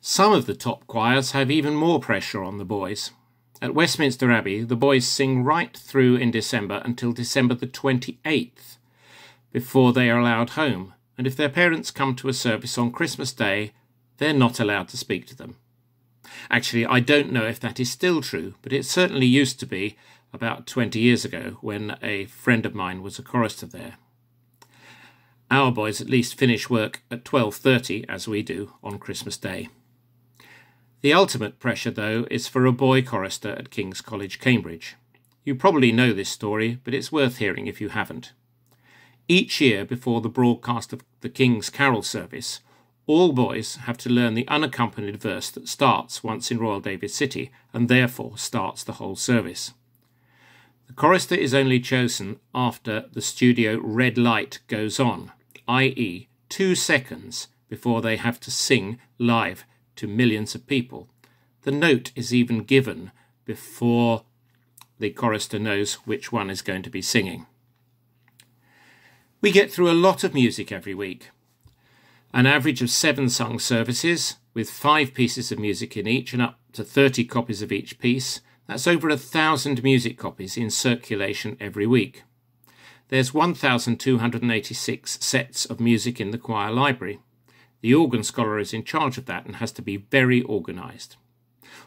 Some of the top choirs have even more pressure on the boys. At Westminster Abbey, the boys sing right through in December until December the 28th, before they are allowed home, and if their parents come to a service on Christmas Day, they're not allowed to speak to them. Actually, I don't know if that is still true, but it certainly used to be about 20 years ago when a friend of mine was a chorister there. Our boys at least finish work at 12:30, as we do, on Christmas Day. The ultimate pressure, though, is for a boy chorister at King's College, Cambridge. You probably know this story, but it's worth hearing if you haven't. Each year before the broadcast of the King's Carol service, all boys have to learn the unaccompanied verse that starts once in Royal David City and therefore starts the whole service. The chorister is only chosen after the studio red light goes on, i.e. 2 seconds before they have to sing live to millions of people. The note is even given before the chorister knows which one is going to be singing. We get through a lot of music every week. An average of 7 sung services with 5 pieces of music in each and up to 30 copies of each piece. That's over 1,000 music copies in circulation every week. There's 1,286 sets of music in the choir library. The organ scholar is in charge of that and has to be very organised.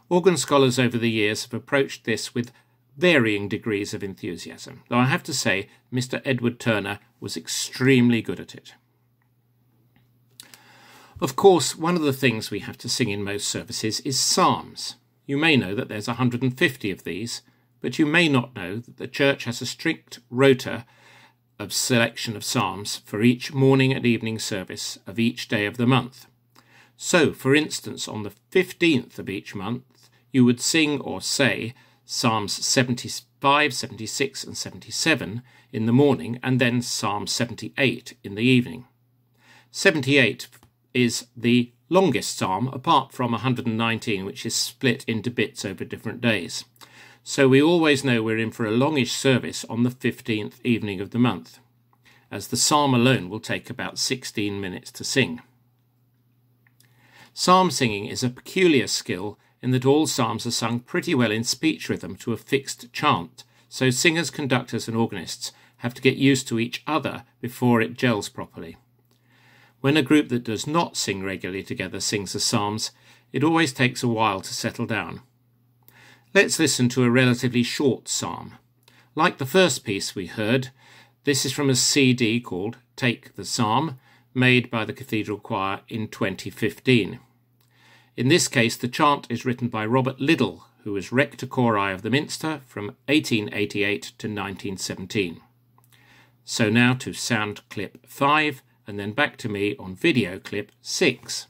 Organ scholars over the years have approached this with varying degrees of enthusiasm, though I have to say Mr. Edward Turner was extremely good at it. Of course, one of the things we have to sing in most services is psalms. You may know that there's 150 of these, but you may not know that the church has a strict rota of selection of psalms for each morning and evening service of each day of the month. So, for instance, on the 15th of each month, you would sing or say Psalms 75, 76 and 77 in the morning and then Psalm 78 in the evening. 78 is the longest psalm, apart from 119, which is split into bits over different days. So we always know we're in for a longish service on the 15th evening of the month, as the psalm alone will take about 16 minutes to sing. Psalm singing is a peculiar skill in that all psalms are sung pretty well in speech rhythm to a fixed chant, so singers, conductors and organists have to get used to each other before it gels properly. When a group that does not sing regularly together sings the psalms, it always takes a while to settle down. Let's listen to a relatively short psalm. Like the first piece we heard, this is from a CD called Take the Psalm, made by the Cathedral Choir in 2015. In this case, the chant is written by Robert Liddell, who was Rector Chori of the Minster from 1888 to 1917. So now to sound clip 5, and then back to me on video clip 6.